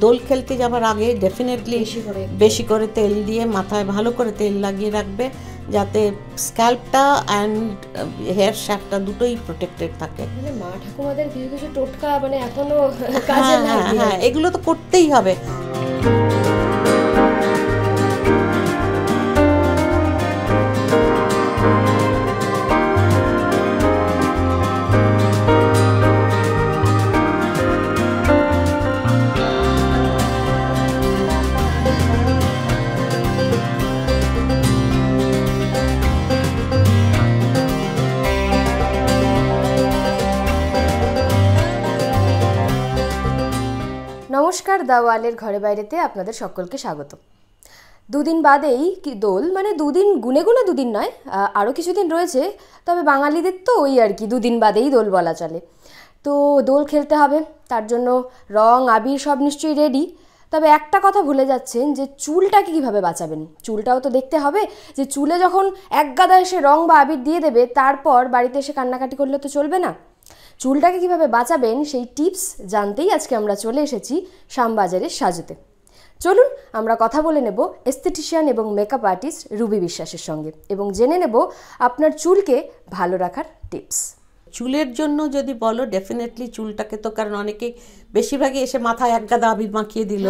দোল খেলতে যাবার আগে ডেফিনেটলি বেশি করে তেল দিয়ে মাথায় ভালো করে তেল লাগিয়ে রাখবে, যাতে স্ক্যাল্পটা অ্যান্ড হেয়ার শ্যাফটটা দুটোই প্রোটেক্টেড থাকে। মানে মা ঠাকুমাদের কিছু কিছু টোটকা মানে এখনো কাজে লাগে। হ্যাঁ, এগুলো তো করতেই হবে। নমস্কার, দাওয়ালের ঘরে বাইরেতে আপনাদের সকলকে স্বাগত। দুদিন বাদেই কি দোল, মানে দুদিন গুনে গুনে দুদিন নয়, আরও কিছুদিন রয়েছে, তবে বাঙালিদের তো ওই আর কি দুদিন বাদেই দোল বলা চলে। তো দোল খেলতে হবে, তার জন্য রং আবির সব নিশ্চয়ই রেডি। তবে একটা কথা ভুলে যাচ্ছেন যে চুলটাকে কীভাবে বাঁচাবেন। চুলটাও তো দেখতে হবে, যে চুলে যখন এক গাদা এসে রং বা আবির দিয়ে দেবে তারপর বাড়িতে এসে কান্নাকাটি করলে তো চলবে না। চুলটাকে কিভাবে বাঁচাবেন সেই টিপস জানতেই আজকে আমরা চলে এসেছি শ্যামবাজারের সাজুতে। চলুন আমরা কথা বলে নেব এস্থেটিশিয়ান এবং মেকআপ আর্টিস্ট রুবি বিশ্বাসের সঙ্গে এবং জেনে নেব আপনার চুলকে ভালো রাখার টিপস। চুলের জন্য যদি বলো, ডেফিনেটলি চুলটাকে তো, কারণ অনেকেই বেশিরভাগই এসে মাথায় এক গাদা আবির মাখিয়ে দিল,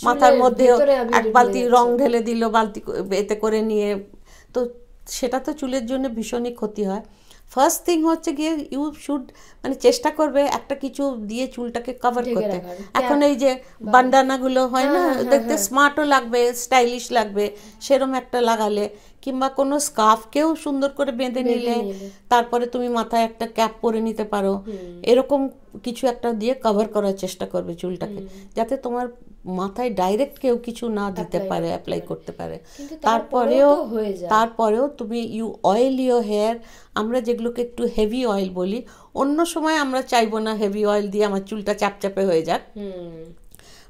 মাথার মধ্যে এক বালতি রং ঢেলে দিল বালতি এতে করে নিয়ে, তো সেটা তো চুলের জন্য ভীষণই ক্ষতি হয়। ফার্স্ট থিং হচ্ছে গিয়ে ইউ শুড মানে চেষ্টা করবে একটা কিছু দিয়ে চুলটাকে কভার করতে। এখন এই যে বান্ডানাগুলো হয় না, দেখতে স্মার্টও লাগবে, স্টাইলিশ লাগবে, সেরকম একটা লাগালে, কিংবা কোনো স্কার্ফকেও সুন্দর করে বেঁধে নিলে তারপরে তুমি মাথায় একটা ক্যাপ পরে নিতে পারো। এরকম কিছু একটা দিয়ে কভার করার চেষ্টা করবে চুলটাকে, যাতে তোমার মাথায় ডাইরেক্ট কেউ কিছু না দিতে পারে, অ্যাপ্লাই করতে পারে। তারপরেও তুমি ইউ অয়েল ইউর হেয়ার। আমরা যেগুলোকে একটু হেভি অয়েল বলি, অন্য সময় আমরা চাইবো না হেভি অয়েল দিয়ে আমার চুলটা চাপচাপে হয়ে যাক,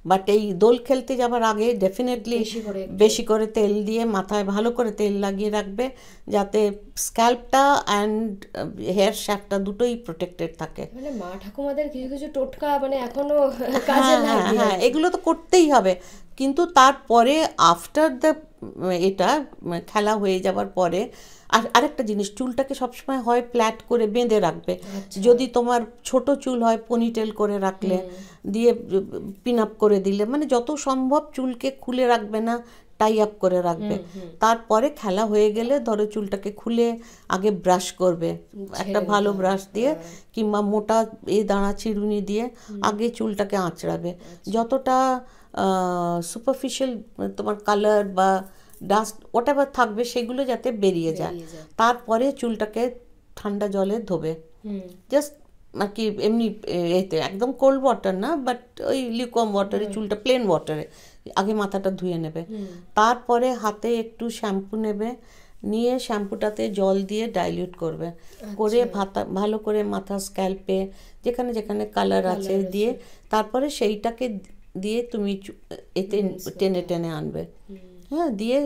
বাট এই দোল খেলতে যাবার আগে ডেফিনেটলি বেশি করে তেল দিয়ে মাথায় ভালো করে তেল লাগিয়ে রাখবে, যাতে স্ক্যাল্পটা অ্যান্ড হেয়ার শ্যাফটটা দুটোই প্রোটেক্টেড থাকে। মানে মা ঠাকুমাদের কিছু কিছু টোটকা মানে এখনো কাজে লাগে। হ্যাঁ, এগুলো তো করতেই হবে। কিন্তু তারপরে আফটার দ্য এটা খেলা হয়ে যাবার পরে আরেকটা জিনিস, চুলটাকে সবসময় হয় প্ল্যাট করে বেঁধে রাখবে। যদি তোমার ছোট চুল হয় পনিটেল করে রাখলে, দিয়ে পিন আপ করে দিলে, মানে যত সম্ভব চুলকে খুলে রাখবে না, টাই আপ করে রাখবে। তারপরে খেলা হয়ে গেলে ধরো চুলটাকে খুলে আগে ব্রাশ করবে একটা ভালো ব্রাশ দিয়ে, কিংবা মোটা দাঁড়া চিরুনি দিয়ে আগে চুলটাকে আঁচড়াবে। যতটা সুপারফিশিয়াল তোমার কালার বা ডাস্ট হোয়াটএভার থাকবে সেগুলো যাতে বেরিয়ে যায়। তারপরে চুলটাকে ঠান্ডা জলে ধোবে, জাস্ট আর কি এমনি এতে একদম কোল্ড ওয়াটার না, বাট ওই লিকোয়াম ওয়াটারে, চুলটা প্লেন ওয়াটারে আগে মাথাটা ধুয়ে নেবে। তারপরে হাতে একটু শ্যাম্পু নেবে, নিয়ে শ্যাম্পুটাতে জল দিয়ে ডাইলিউট করবে, করে ভালো করে মাথা স্ক্যাল্পে যেখানে যেখানে কালার আছে দিয়ে, তারপরে সেইটাকে দিয়ে তুমি এতে টেনে টেনে আনবে। হ্যাঁ, দিয়ে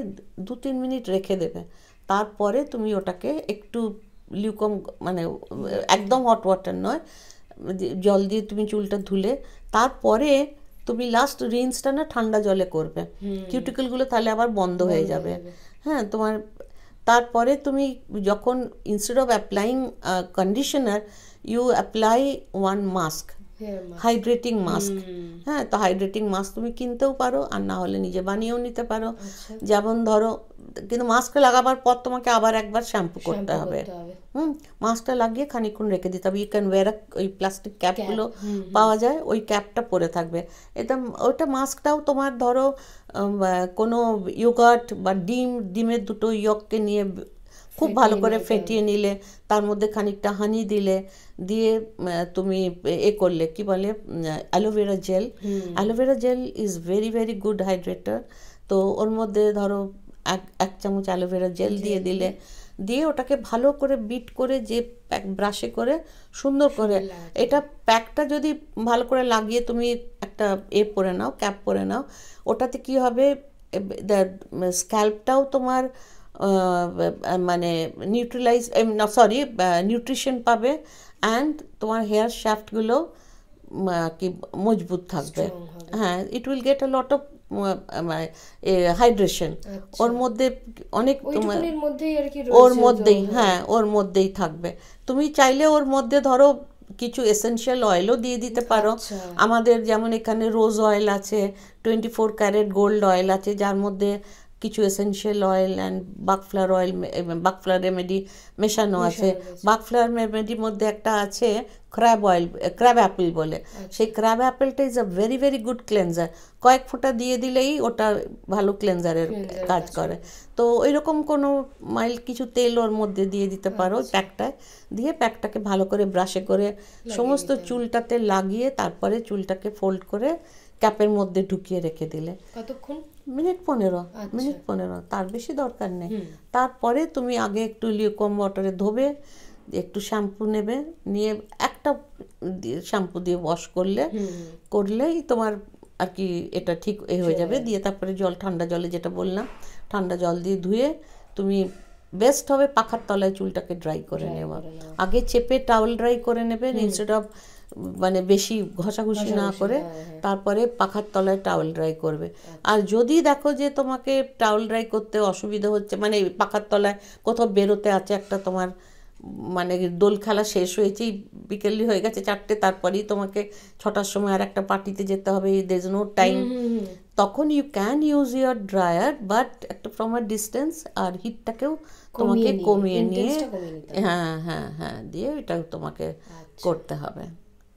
2-3 মিনিট রেখে দেবে। তারপরে তুমি ওটাকে একটু লিউকম মানে একদম হট ওয়াটার নয়, জল দিয়ে তুমি চুলটা ধুলে তারপরে তুমি লাস্ট রিন্সটা না ঠান্ডা জলে করবে, কিউটিকলগুলো তাহলে আবার বন্ধ হয়ে যাবে। হ্যাঁ, তোমার তারপরে তুমি যখন instead of applying conditioner you apply one mask, hydrating mask. হ্যাঁ, তো হাইড্রেটিং মাস্ক তুমি কিনতেও পারো, আর না হলে নিজে বানিয়েও নিতে পারো। যেমন ধরো, কিন্তু মাস্কটা লাগাবার পর তোমাকে আবার একবার শ্যাম্পু করতে হবে। মাস্কটা লাগিয়ে খানিকক্ষণ রেখে দিতে হবে। ইউ ক্যান ওয়্যার ওই প্লাস্টিক ক্যাপগুলো পাওয়া যায়, ওই ক্যাপটা পরে থাকবে। এটা ওইটা মাস্কটাও তোমার ধরো কোনো ইয়োগার্ট বা ডিমের দুটো ইয়ককে নিয়ে খুব ভালো করে ফেটিয়ে নিলে, তার মধ্যে খানিকটা হানি দিলে, দিয়ে তুমি করলে কি বলে aloe vera gel. Aloe vera gel is very very good hydrator. তো ওর মধ্যে ধরো এক চামচ অ্যালোভেরা জেল দিয়ে দিলে, দিয়ে ওটাকে ভালো করে বিট করে যে ব্রাশে করে সুন্দর করে, এটা প্যাকটা যদি ভালো করে লাগিয়ে তুমি একটা পরে নাও, ক্যাপ পরে নাও, ওটাতে কি হবে, স্ক্যাল্পটাও তোমার মানে নিউট্রিশন পাবে, অ্যান্ড তোমার হেয়ার শ্যাফটগুলো কি মজবুত থাকবে। হ্যাঁ, it will get a lot of hydration. ওর মধ্যে অনেক ওইটুকুনির মধ্যেই আর কি ওর মধ্যেই, হ্যাঁ ওর মধ্যেই থাকবে। তুমি চাইলে ওর মধ্যে ধরো কিছু এসেনশিয়াল অয়েলও দিয়ে দিতে পারো। আমাদের যেমন এখানে রোজ অয়েল আছে, 24 ক্যারেট গোল্ড অয়েল আছে, যার মধ্যে কিছু essential oil and Bach flower oil, Bach flower remedy মেশানো আছে। বাকফ্লাওয়ার রেমেডির মধ্যে একটা আছে ক্র্যাব অয়েল, ক্র্যাব অ্যাপেল বলে। সেই ক্র্যাব অ্যাপেলটা is a very very good cleanser. কয়েক ফোঁটা দিয়ে দিলেই ওটা ভালো ক্লেনজারের কাজ করে। তো ওইরকম কোনো মাইল্ড কিছু তেল ওর মধ্যে দিয়ে দিতে পারো প্যাকটায়, দিয়ে প্যাকটাকে ভালো করে ব্রাশে করে সমস্ত চুলটাতে লাগিয়ে তারপরে চুলটাকে ফোল্ড করে ক্যাপের মধ্যে ঢুকিয়ে রেখে দিলে কতক্ষণ? মিনিট 15, তার বেশি দরকার নেই। তারপরে তুমি আগে একটু লিউকম ওয়াটারে ধোবে, একটু শ্যাম্পু নেবে, নিয়ে একটা শ্যাম্পু দিয়ে ওয়াশ করলেই তোমার আর কি এটা ঠিক হয়ে যাবে। দিয়ে তারপরে ঠান্ডা জলে, যেটা বললাম, ঠান্ডা জল দিয়ে ধুয়ে তুমি বেস্ট হবে পাখার তলায় চুলটাকে ড্রাই করে নেওয়া। আগে চেপে টাওয়েল ড্রাই করে নেবে ইনস্টেড অফ মানে বেশি ঘষাঘষি না করে, তারপরে পাখার তলায় টাওয়েল ড্রাই করবে। আর যদি দেখো যে তোমাকে টাওয়েল ড্রাই করতে অসুবিধা হচ্ছে, মানে পাখার তলায় কোথাও বেরোতে আছে, একটা তোমার মানে দোল খেলা শেষ হয়েছেই, বিকেলই হয়ে গেছে 4টে, তারপরেই তোমাকে 6টার সময় আর একটা পার্টিতে যেতে হবে, দের ইজ নো টাইম, তখন you can use your dryer, but একটা ফ্রম আ ডিস্টেন্স, আর হিটটাকেও তোমাকে কমিয়ে নিয়ে, হ্যাঁ দিয়ে এটা তোমাকে করতে হবে।